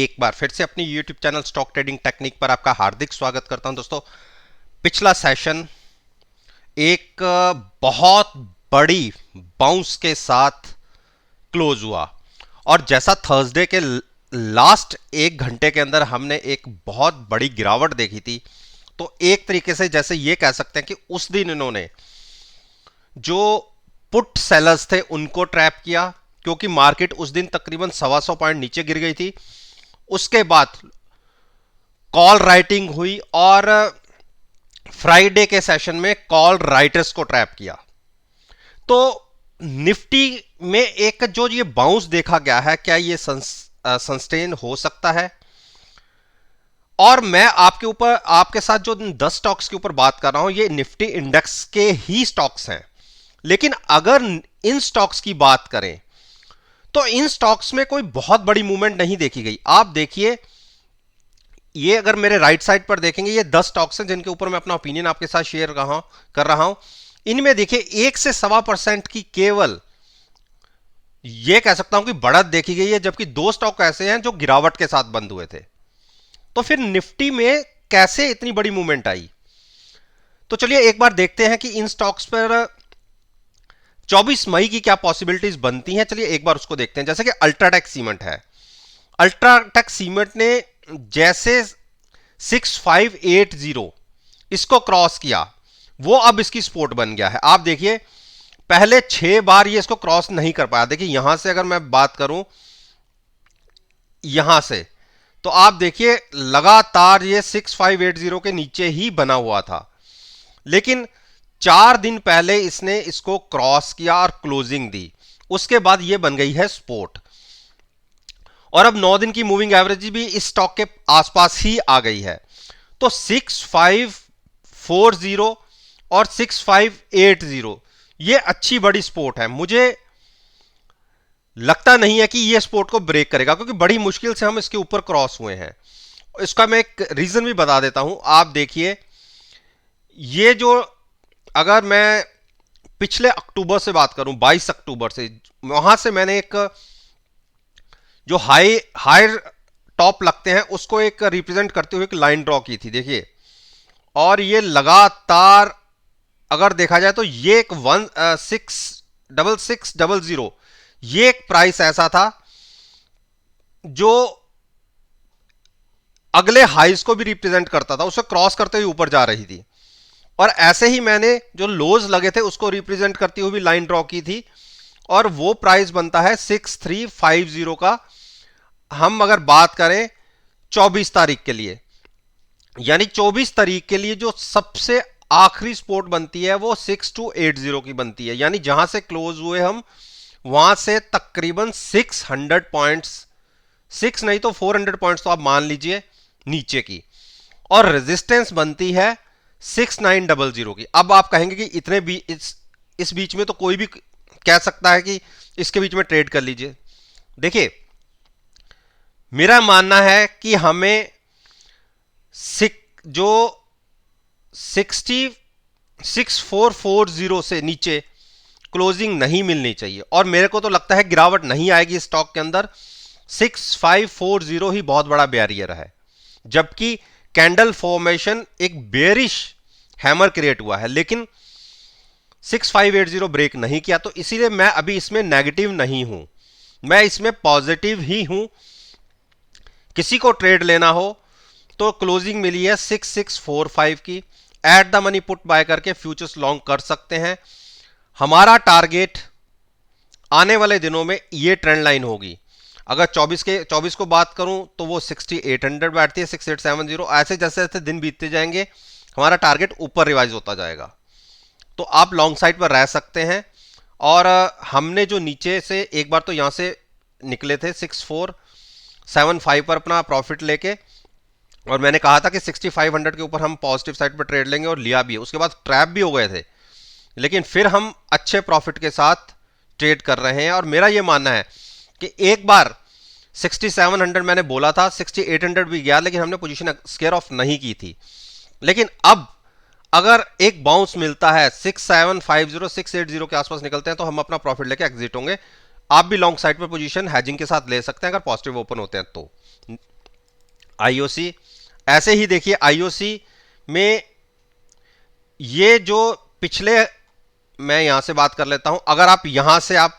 एक बार फिर से अपनी YouTube channel stock trading technique पर आपका हार्दिक स्वागत करता हूं दोस्तों। पिछला सेशन एक बहुत बड़ी बाउंस के साथ क्लोज हुआ और जैसा थर्सडे के लास्ट एक घंटे के अंदर हमने एक बहुत बड़ी गिरावट देखी थी, तो एक तरीके से जैसे ये कह सकते हैं कि उस दिन इन्होंने जो पुट सेलर्स थे उनको ट्रैप किया, क्योंकि मार्केट उस दिन तकरीबन 125 पॉइंट नीचे गिर गई थी। उसके बाद कॉल राइटिंग हुई और फ्राइडे के सेशन में कॉल राइटर्स को ट्रैप किया। तो निफ्टी में एक जो ये बाउंस देखा गया है, क्या ये सस्टेन हो सकता है? और मैं आपके साथ जो 10 स्टॉक्स के ऊपर बात कर रहा हूं, ये निफ्टी इंडेक्स के ही स्टॉक्स हैं। लेकिन अगर इन स्टॉक्स की बात करें तो इन स्टॉक्स में कोई बहुत बड़ी मूवमेंट नहीं देखी गई। आप देखिए, ये अगर मेरे राइट साइड पर देखेंगे, ये 10 स्टॉक्स हैं जिनके ऊपर मैं अपना ओपिनियन आपके साथ शेयर कर रहा हूं। इनमें देखिए 1 से 1.25% की केवल ये कह सकता हूं कि बढ़त देखी गई है, जबकि 2 स्टॉक ऐसे हैं जो गिरावट के साथ बंद हुए थे। तो फिर निफ्टी में कैसे इतनी बड़ी मूवमेंट आई? तो चलिए एक बार देखते हैं कि इन स्टॉक्स पर 24 मई की क्या पॉसिबिलिटीज बनती हैं। चलिए एक बार उसको देखते हैं। जैसे कि अल्ट्राटेक सीमेंट है, अल्ट्राटेक सीमेंट ने जैसे 6580 इसको क्रॉस किया, वो अब इसकी सपोर्ट बन गया है। आप देखिए, पहले 6 बार ये इसको क्रॉस नहीं कर पाया। देखिए यहां से अगर मैं बात करूं, यहां से, तो आप देखिए लगातार ये 6580 के नीचे ही बना हुआ था। लेकिन 4 दिन पहले इसने इसको क्रॉस किया और क्लोजिंग दी, उसके बाद ये बन गई है सपोर्ट। और अब 9 दिन की मूविंग एवरेज भी इस स्टॉक के आसपास ही आ गई है। तो 6540 और 6580 ये अच्छी बड़ी सपोर्ट है। मुझे लगता नहीं है कि ये सपोर्ट को ब्रेक करेगा, क्योंकि बड़ी मुश्किल से हम इसके ऊपर क्रॉस हुए हैं। इसका मैं एक रीजन भी बता देता हूं। आप देखिए, ये जो, अगर मैं पिछले अक्टूबर से बात करूं, 22 अक्टूबर से, वहां से मैंने एक जो हायर टॉप लगते हैं उसको एक रिप्रेजेंट करते हुए एक लाइन ड्रॉ की थी, देखिए। और ये लगातार अगर देखा जाए तो ये एक 6600 ये एक प्राइस ऐसा था जो अगले हाइज को भी रिप्रेजेंट करता था, उसे क्रॉस करते हुए ऊपर जा रही थी। और ऐसे ही मैंने जो लोज लगे थे उसको रिप्रेजेंट करती हुई भी लाइन ड्रॉ की थी, और वो प्राइस बनता है 6350 का। हम अगर बात करें 24 तारीख के लिए, यानी 24 तारीख के लिए जो सबसे आखिरी सपोर्ट बनती है वो 6280 की बनती है। यानी जहां से क्लोज हुए हम, वहां से तकरीबन 600 पॉइंट्स, 6 नहीं तो 400 पॉइंट्स तो आप मान लीजिए नीचे की। और रेजिस्टेंस बनती है 6900 की। अब आप कहेंगे कि इतने भी इस बीच में तो कोई भी कह सकता है कि इसके बीच में ट्रेड कर लीजिए। देखिए, मेरा मानना है कि हमें जो 6440 से नीचे क्लोजिंग नहीं मिलनी चाहिए, और मेरे को तो लगता है गिरावट नहीं आएगी स्टॉक के अंदर। 6540 ही बहुत बड़ा बैरियर है, जबकि कैंडल फॉर्मेशन एक बेरिश हैमर क्रिएट हुआ है, लेकिन 6580 ब्रेक नहीं किया। तो इसीलिए मैं अभी इसमें नेगेटिव नहीं हूं, मैं इसमें पॉजिटिव ही हूं। किसी को ट्रेड लेना हो तो क्लोजिंग मिली है 6645 की, eight the money put buy करके फ्यूचर्स लॉन्ग कर सकते हैं। हमारा टारगेट आने वाले दिनों में ये ट्रेंड लाइन होगी। अगर 24 को बात करूं तो वो 6800 बैठती है, 6870। ऐसे जैसे जैसे दिन बीतते जाएंगे हमारा टारगेट ऊपर रिवाइज होता जाएगा, तो आप लॉन्ग साइड पर रह सकते हैं। और हमने जो नीचे से एक बार तो यहां से निकले थे 6475 पर अपना प्रॉफिट लेके, और मैंने कहा था कि 6500 के ऊपर हम पॉजिटिव साइड पर ट्रेड लेंगे, और लिया भी है। उसके बाद ट्रैप भी हो गए थे, लेकिन फिर हम अच्छे प्रॉफिट के साथ ट्रेड कर रहे हैं। और मेरा यह मानना है कि एक बार 6700 मैंने बोला था, 6800 भी गया, लेकिन हमने पोजीशन स्केयर ऑफ नहीं की थी। लेकिन अब अगर एक बाउंस मिलता है 6750 680 के आसपास निकलते हैं, तो हम अपना प्रॉफिट लेके एग्जिट होंगे। आप भी लॉन्ग साइड पर पोजीशन हैजिंग के साथ ले सकते हैं अगर पॉजिटिव ओपन होते हैं तो। आईओसी, ऐसे ही देखिए आईओसी में ये जो पिछले, मैं यहां से बात कर लेता हूं, अगर आप यहां से आप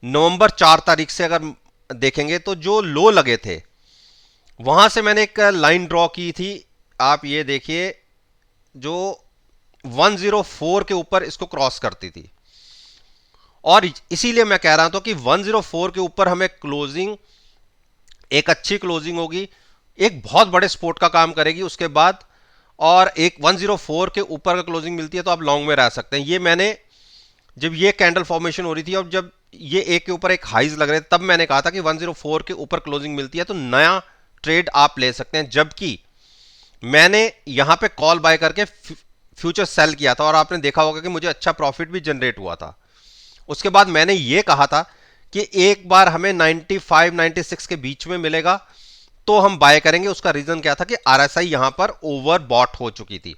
नवंबर 4 तारीख से अगर देखेंगे तो जो लो लगे थे वहां से मैंने एक लाइन ड्रॉ की थी, आप ये देखिए, जो 104 के ऊपर इसको क्रॉस करती थी। और इसीलिए मैं कह रहा था कि 104 के ऊपर हमें क्लोजिंग, एक अच्छी क्लोजिंग होगी, एक बहुत बड़े सपोर्ट का काम करेगी उसके बाद, और एक 104 के ऊपर का क्लोजिंग मिलती है तो आप लॉन्ग में रह सकते हैं। ये मैंने, जब ये कैंडल फॉर्मेशन हो रही थी और जब ये एक के ऊपर एक हाइज लग रहे थे, तब मैंने कहा था कि 104 के ऊपर क्लोजिंग मिलती है तो नया ट्रेड आप ले सकते हैं। जबकि मैंने यहां पे कॉल बाय करके फ्यूचर सेल किया था और आपने देखा होगा कि मुझे अच्छा प्रॉफिट भी जनरेट हुआ था। उसके बाद मैंने ये कहा था कि एक बार हमें 95 96 के बीच में मिलेगा तो हम बाय करेंगे। उसका रीजन क्या था कि आरएसआई यहां पर ओवर बॉट हो चुकी थी,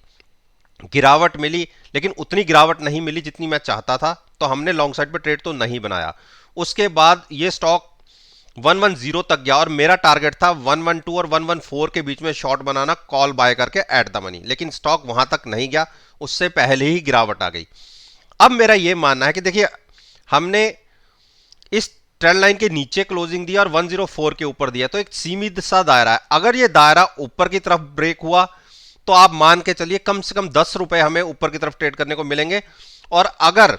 गिरावट मिली लेकिन उतनी गिरावट नहीं मिली जितनी मैं चाहता था, तो हमने लॉन्ग साइड पे ट्रेड तो नहीं बनाया। उसके बाद ये स्टॉक 110 तक गया और मेरा टारगेट था 112 और 114 के बीच में शॉर्ट बनाना, कॉल बाय करके एट द मनी, लेकिन स्टॉक वहां तक नहीं गया, उससे पहले ही गिरावट आ गई। अब मेरा यह मानना है कि देखिए, हमने इस ट्रेंड लाइन के नीचे क्लोजिंग दिया और 104 के ऊपर दिया, तो एक सीमित सा दायरा है। अगर ये दायरा ऊपर की तरफ ब्रेक हुआ तो आप मान के चलिए कम से कम 10 रुपए हमें ऊपर की तरफ ट्रेड करने को मिलेंगे। और अगर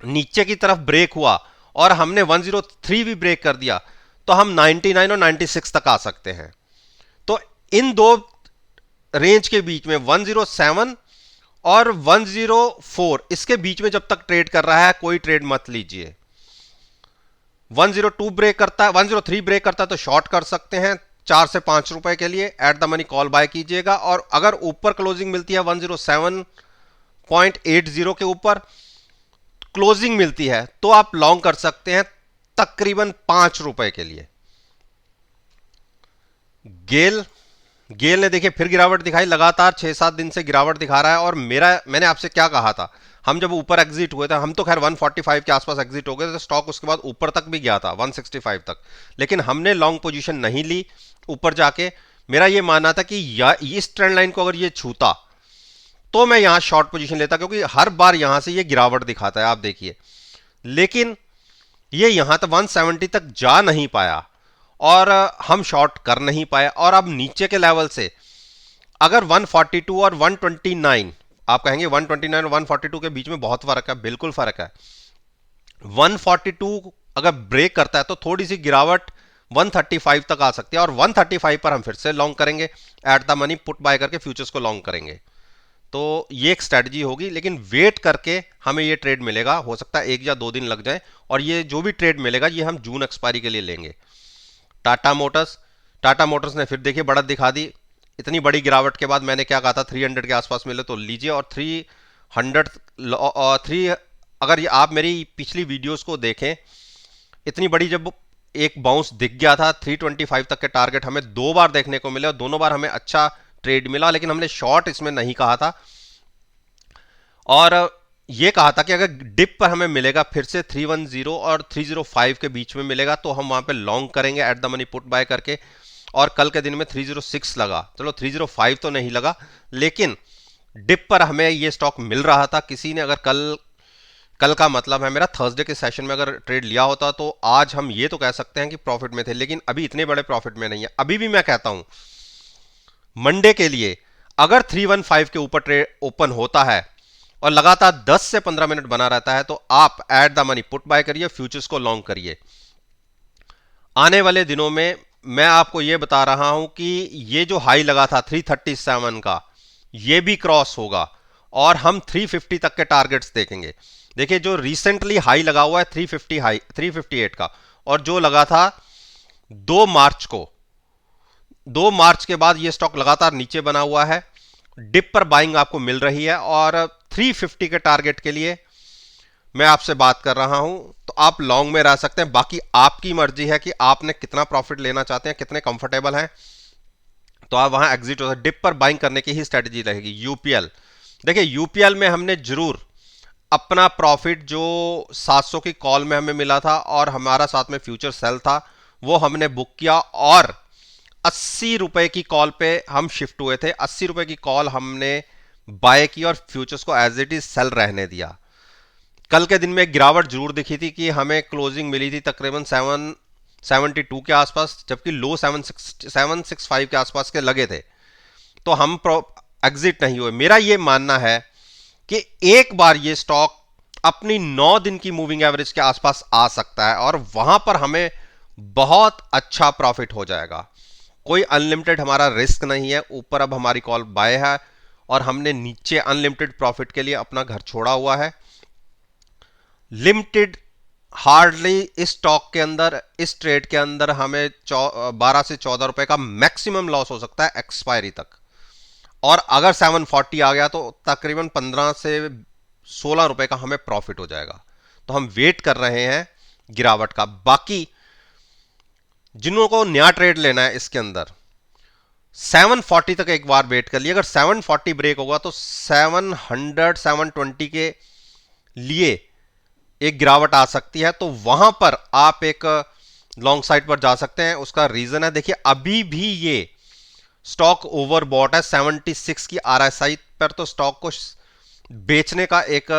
नीचे की तरफ ब्रेक हुआ और हमने 103 भी ब्रेक कर दिया तो हम 99 और 96 तक आ सकते हैं। तो इन दो रेंज के बीच में 107 और 104, इसके बीच में जब तक ट्रेड कर रहा है कोई ट्रेड मत लीजिए। 102 ब्रेक करता है, 103 ब्रेक करता है तो शॉर्ट कर सकते हैं 4 से 5 रुपए के लिए, at the money call buy कीजिएगा। और अगर ऊपर क्लोजिंग मिलती है 107.80 के ऊपर क्लोजिंग मिलती है तो आप लॉन्ग कर सकते हैं तकरीबन 5 रुपए के लिए। गेल, गेल ने देखिए फिर गिरावट दिखाई, लगातार 6-7 दिन से गिरावट दिखा रहा है। और मैंने आपसे क्या कहा था, हम जब ऊपर एग्जिट हुए थे, हम तो खैर 145 के आसपास एग्जिट हो गए थे, तो स्टॉक उसके बाद ऊपर तक भी गया था 165 तक, लेकिन हमने लॉन्ग पोजीशन नहीं ली ऊपर जाके। मेरा यह मानना था कि इस ट्रेंड लाइन को अगर ये छूता तो मैं यहां शॉर्ट पोजीशन लेता, क्योंकि हर बार यहां से ये गिरावट दिखाता है, आप देखिए। लेकिन ये यहां तक 170 तक जा नहीं पाया और हम शॉर्ट कर नहीं पाए। और अब नीचे के लेवल से अगर 142 और 129, आप कहेंगे 129 और 142 के बीच में बहुत फर्क है, बिल्कुल फर्क है। 142 अगर ब्रेक करता है तो थोड़ी सी गिरावट 135 तक आ सकती है और 135 पर हम फिर से लॉन्ग करेंगे, eight the money put buy करके फ्यूचर्स को लॉन्ग करेंगे। तो ये एक स्ट्रेटजी होगी, लेकिन वेट करके हमें ये ट्रेड मिलेगा। हो सकता है 1 या 2 दिन लग जाए, और ये जो भी ट्रेड मिलेगा ये हम जून एक्सपायरी के लिए लेंगे। टाटा मोटर्स ने फिर देखिए बढ़त दिखा दी। इतनी बड़ी गिरावट के बाद मैंने क्या कहा था, 300 के आसपास मिले तो लीजिए। और 3 अगर आप मेरी पिछली वीडियोस को देखें, इतनी बड़ी जब एक बाउंस दिख गया था, 325 तक के टारगेट हमें 2 बार देखने को मिले और दोनों बार हमें अच्छा ट्रेड मिला, लेकिन हमने शॉर्ट इसमें नहीं कहा था। और यह कहा था कि अगर डिप पर हमें मिलेगा फिर से 310 और 305 के बीच में मिलेगा तो हम वहां पे लॉन्ग करेंगे eight the money put buy करके। और कल के दिन में 306 लगा, चलो 305 तो नहीं लगा, लेकिन डिप पर हमें यह स्टॉक मिल रहा था। किसी ने अगर कल का मतलब है मेरा थर्सडे के सेशन में अगर ट्रेड लिया होता तो आज हम ये तो कह सकते हैं कि प्रॉफिट में थे, लेकिन अभी इतने बड़े प्रॉफिट में नहीं है। अभी भी मैं कहता हूं मंडे के लिए अगर 315 के ऊपर ट्रेड ओपन होता है और लगातार 10 से 15 मिनट बना रहता है तो आप eight the money put buy करिए, फ्यूचर्स को लॉन्ग करिए। आने वाले दिनों में मैं आपको यह बता रहा हूं कि ये जो हाई लगा था 337 का, ये भी क्रॉस होगा और हम 350 तक के टारगेट्स देखेंगे। देखिए जो रिसेंटली हाई लगा हुआ है 358 का, और जो लगा था 2 मार्च को, 2 मार्च के बाद ये स्टॉक लगातार नीचे बना हुआ है। डिप पर बाइंग आपको मिल रही है और 350 के टारगेट के लिए मैं आपसे बात कर रहा हूं, तो आप लॉन्ग में रह सकते हैं। बाकी आपकी मर्जी है कि आपने कितना प्रॉफिट लेना चाहते हैं, कितने कंफर्टेबल हैं, तो आप वहां एग्जिट हो सकते। डिप पर बाइंग करने की ही स्ट्रेटजी रहेगी। यूपीएल, देखिए यूपीएल में हमने जरूर अपना प्रॉफिट जो 700 की कॉल में हमें मिला था और हमारा साथ में फ्यूचर सेल था वो हमने बुक किया, और 80 रुपए की कॉल पे हम शिफ्ट हुए थे, 80 रुपए की कॉल हमने बाय की और फ्यूचर्स को एज इट इज सेल रहने दिया। कल के दिन में एक गिरावट जरूर दिखी थी कि हमें क्लोजिंग मिली थी तकरीबन 772 के आसपास, जबकि लो 765 के आसपास के लगे थे, तो हम एग्जिट नहीं हुए। मेरा ये मानना है कि एक बार ये स्टॉक अपनी 9 दिन की मूविंग एवरेज के आसपास आ सकता है और वहां पर हमें बहुत अच्छा प्रॉफिट हो जाएगा। कोई अनलिमिटेड हमारा रिस्क नहीं है, ऊपर अब हमारी कॉल बाय है और हमने नीचे अनलिमिटेड प्रॉफिट के लिए अपना घर छोड़ा हुआ है। लिमिटेड हार्डली इस स्टॉक के अंदर, इस ट्रेड के अंदर हमें 12 से 14 रुपए का मैक्सिमम लॉस हो सकता है एक्सपायरी तक, और अगर 740 आ गया तो तकरीबन 15 से 16 रुपए का हमें प्रॉफिट हो जाएगा। तो हम वेट कर रहे हैं गिरावट का। बाकी जिन्हों को नया ट्रेड लेना है इसके अंदर 740 तक एक बार वेट कर लिया। अगर 740 ब्रेक होगा तो 700 720 के लिए एक गिरावट आ सकती है, तो वहां पर आप एक लॉन्ग साइड पर जा सकते हैं। उसका रीजन है, देखिए अभी भी ये स्टॉक ओवरबॉट है 76 की आरएसआई पर, तो स्टॉक को बेचने का एक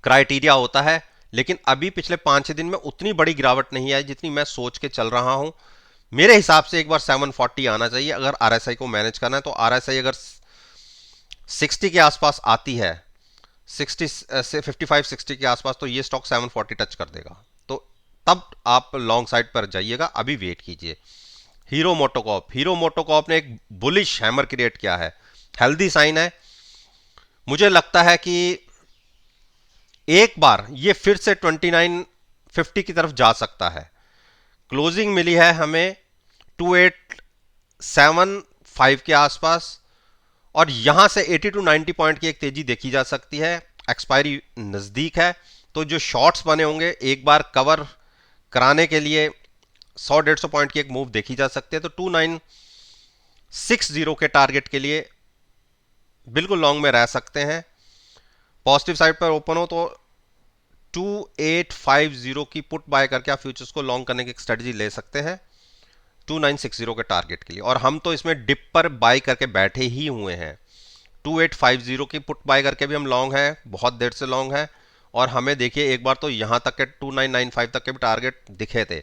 क्राइटेरिया होता है, लेकिन अभी पिछले 5-6 दिन में उतनी बड़ी गिरावट नहीं आई जितनी मैं सोच के चल रहा हूं। मेरे हिसाब से एक बार 740 आना चाहिए अगर आरएसआई को मैनेज करना है। तो आरएसआई अगर 60 के आसपास आती है, 60 से 55-60 के आसपास, तो ये स्टॉक 740 टच कर देगा, तो तब आप लॉन्ग साइड पर जाइएगा, अभी वेट कीजिए। हीरो मोटोकॉर्प, हीरो मोटोकॉर्प ने एक बुलिश हैमर क्रिएट किया है, हेल्दी साइन है। मुझे लगता है कि एक बार ये फिर से 2950 की तरफ जा सकता है। क्लोजिंग मिली है हमें 2875 के आसपास, और यहां से 80 टू 90 पॉइंट की एक तेजी देखी जा सकती है। एक्सपायरी नजदीक है, तो जो शॉर्ट्स बने होंगे एक बार कवर कराने के लिए 100-150 पॉइंट की एक मूव देखी जा सकती है। तो 2960 के टारगेट के लिए बिल्कुल लॉन्ग में रह सकते हैं। पॉजिटिव साइड पर ओपन हो तो 2850 की पुट बाय करके आप फ्यूचर्स को लॉन्ग करने की स्ट्रेटजी ले सकते हैं 2960 के टारगेट के लिए, और हम तो इसमें डिप पर बाय करके बैठे ही हुए हैं। 2850 की पुट बाय करके भी हम लॉन्ग हैं, बहुत देर से लॉन्ग है, और हमें देखिए एक बार तो यहां तक के 2995 तक के भी टारगेट दिखे थे,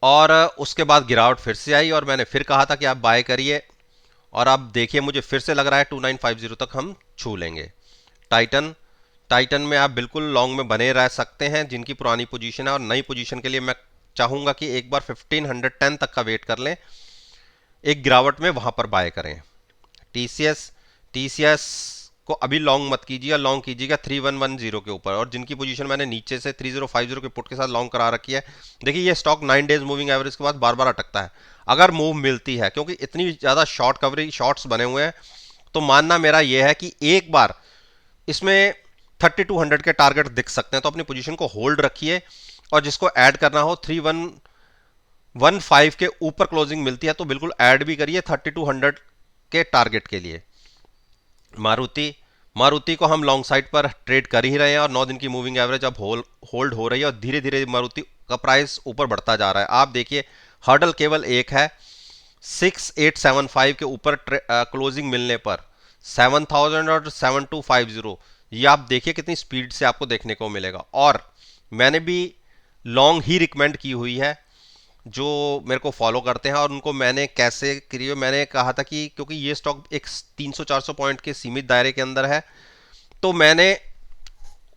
और उसके बाद गिरावट फिर से आई और मैंने फिर कहा था कि आप बाय करिए, और अब देखिए मुझे फिर से लग रहा है 2950 तक हम छू लेंगे। टाइटन, टाइटन में आप बिल्कुल लॉन्ग में बने रह सकते हैं जिनकी पुरानी पोजीशन है, और नई पोजीशन के लिए मैं चाहूंगा कि एक बार 1510 तक का वेट कर लें, एक गिरावट में वहां पर बाय करें। टीसीएस, टीसीएस को अभी लॉन्ग मत कीजिए, लॉन्ग कीजिएगा 3110 के ऊपर, और जिनकी पोजीशन मैंने नीचे से 3050 के पुट के साथ लॉन्ग करा रखी है। देखिए ये स्टॉक 9 डेज मूविंग एवरेज के बाद बार बार अटकता है। अगर मूव मिलती है, क्योंकि इतनी ज्यादा शॉर्ट कवरेज शॉर्ट्स बने हुए हैं, तो मानना मेरा यह है कि एक बार इसमें 3200 के टारगेट दिख सकते हैं, तो अपनी पोजीशन को होल्ड रखिए, और जिसको ऐड करना हो 3115 के ऊपर क्लोजिंग मिलती है तो बिल्कुल ऐड भी करिए 3200 के टारगेट के लिए। मारुति, मारुति को हम लॉन्ग साइड पर ट्रेड कर ही रहे हैं, और 9 दिन की मूविंग एवरेज अब होल्ड हो रही है, और धीरे धीरे मारुति का प्राइस ऊपर बढ़ता जा रहा है। आप देखिए हर्डल केवल एक है, 6875 के ऊपर क्लोजिंग मिलने पर 7000 और 7250, ये आप देखिए कितनी स्पीड से आपको देखने को मिलेगा। और मैंने भी लॉन्ग ही रिकमेंड की हुई है, जो मेरे को फॉलो करते हैं, और उनको मैंने कैसे करी, मैंने कहा था कि क्योंकि ये स्टॉक एक 300-400 पॉइंट के सीमित दायरे के अंदर है, तो मैंने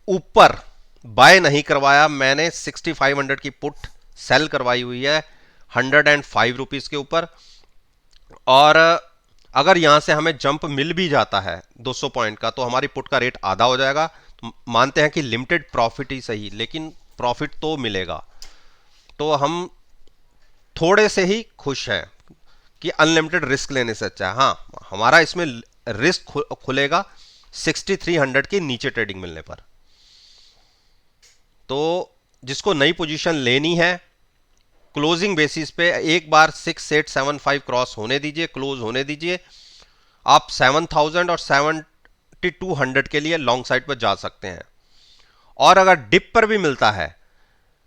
ऊपर बाय नहीं करवाया, मैंने 6500 की पुट सेल करवाई हुई है 105 रुपीज के ऊपर। और अगर यहां से हमें जंप मिल भी जाता है 200 पॉइंट का, तो हमारी पुट का रेट आधा हो जाएगा। तो मानते हैं कि लिमिटेड प्रॉफिट ही सही, लेकिन प्रॉफिट तो मिलेगा, तो हम थोड़े से ही खुश हैं कि अनलिमिटेड रिस्क लेने से अच्छा है। हाँ, हमारा इसमें रिस्क खुलेगा 6300 के नीचे ट्रेडिंग मिलने पर। तो जिसको नई पोजीशन लेनी है, क्लोजिंग बेसिस पे एक बार 6875 क्रॉस होने दीजिए, क्लोज होने दीजिए, आप 7000 और 7200 के लिए लॉन्ग साइड पर जा सकते हैं। और अगर डिप पर भी मिलता है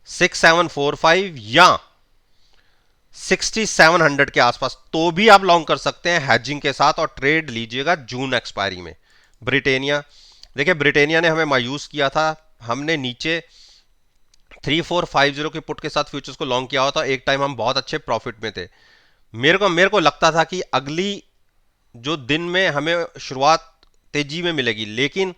6745 या 6700 के आसपास, तो भी आप लॉन्ग कर सकते हैं हैजिंग के साथ, और ट्रेड लीजिएगा जून एक्सपायरी में। ब्रिटेनिया, देखिए ब्रिटेनिया ने हमें मायूस किया था, हमने नीचे 3450 के पुट के साथ फ्यूचर्स को लॉन्ग किया हुआ था, एक टाइम हम बहुत अच्छे प्रॉफिट में थे। मेरे को लगता था कि अगली जो दिन में हमें शुरुआत तेजी में मिलेगी, लेकिन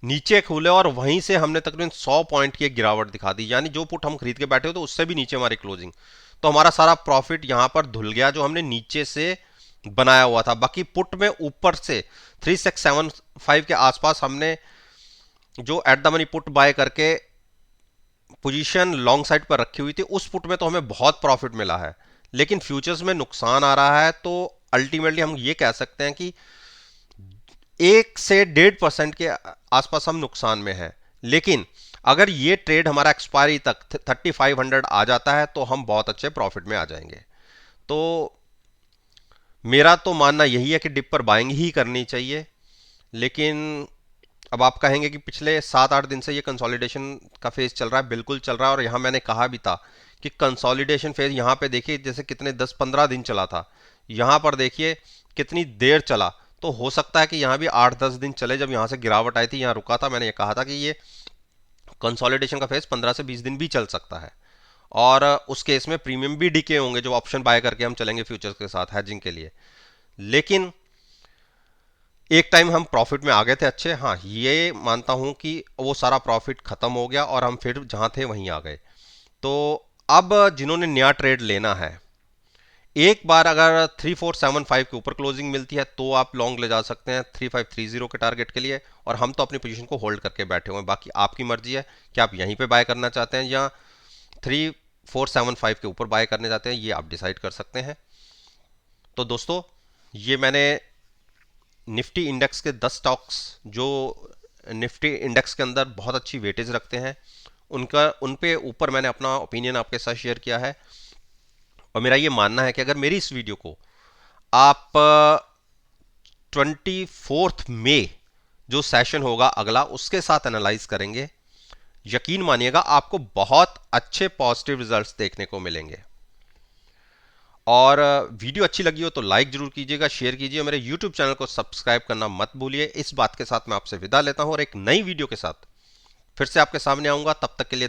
नीचे खुले और वहीं से हमने तकरीबन 100 पॉइंट की एक गिरावट दिखा दी, यानी जो पुट हम खरीद के बैठे हो तो उससे भी नीचे हमारी क्लोजिंग, तो हमारा सारा प्रॉफिट यहां पर धुल गया जो हमने नीचे से बनाया हुआ था। बाकी पुट में ऊपर से 3675 के आसपास हमने जो eight the money put buy करके पोजीशन लॉन्ग साइड पर रखी हुई थी, उस पुट में तो हमें बहुत प्रॉफिट मिला है, लेकिन फ्यूचर्स में नुकसान आ रहा है। तो अल्टीमेटली हम ये कह सकते हैं कि 1 से 1.5% के आसपास हम नुकसान में हैं। लेकिन अगर ये ट्रेड हमारा एक्सपायरी तक 3500 आ जाता है तो हम बहुत अच्छे प्रॉफिट में आ जाएंगे। तो मेरा तो मानना यही है कि डिप पर बाइंग ही करनी चाहिए। लेकिन अब आप कहेंगे कि पिछले 7-8 दिन से ये कंसोलिडेशन का फेज चल रहा है, बिल्कुल चल रहा है, और यहां मैंने कहा भी था कि कंसोलिडेशन फेज यहां पे देखिए जैसे कितने 10-15 दिन चला था, यहां पर देखिए कितनी देर चला। तो हो सकता है कि यहां भी 8-10 दिन चले, जब यहां से गिरावट आई थी यहां रुका था, मैंने ये कहा था कि ये कंसोलिडेशन का फेज 15 से 20 दिन भी चल सकता है, और उस केस में प्रीमियम भी डीके होंगे जो ऑप्शन बाय करके हम चलेंगे फ्यूचर्स के साथ हैजिंग के लिए। लेकिन एक टाइम हम प्रॉफिट में आ गए थे अच्छे, हाँ ये मानता हूं कि वो सारा प्रॉफिट खत्म हो गया और हम फिर जहां थे वहीं आ गए। तो अब जिन्होंने नया ट्रेड लेना है, एक बार अगर 3475 के ऊपर क्लोजिंग मिलती है तो आप लॉन्ग ले जा सकते हैं 3530 के टारगेट के लिए, और हम तो अपनी पोजीशन को होल्ड करके बैठे हुए हैं। बाकी आपकी मर्जी है कि आप यहीं पे बाय करना चाहते हैं या 3475 के ऊपर बाय करने चाहते हैं, ये आप डिसाइड कर सकते हैं। तो दोस्तों, ये मैंने निफ्टी इंडेक्स के 10 स्टॉक्स जो निफ्टी इंडेक्स के अंदर बहुत अच्छी वेटेज रखते हैं, उन पे ऊपर मैंने अपना ओपिनियन आपके साथ शेयर किया है। और मेरा ये मानना है कि अगर मेरी इस वीडियो को आप 24 मई जो सेशन होगा अगला, उसके साथ एनालाइज करेंगे, यकीन मानिएगा आपको बहुत अच्छे पॉजिटिव रिजल्ट्स देखने को मिलेंगे। और वीडियो अच्छी लगी हो तो लाइक जरूर कीजिएगा, शेयर कीजिए, मेरे यूट्यूब चैनल को सब्सक्राइब करना मत भूलिए। इस बात के साथ मैं आपसे विदा लेता हूं और एक नई वीडियो के साथ फिर से आपके सामने आऊंगा। तब तक के लिए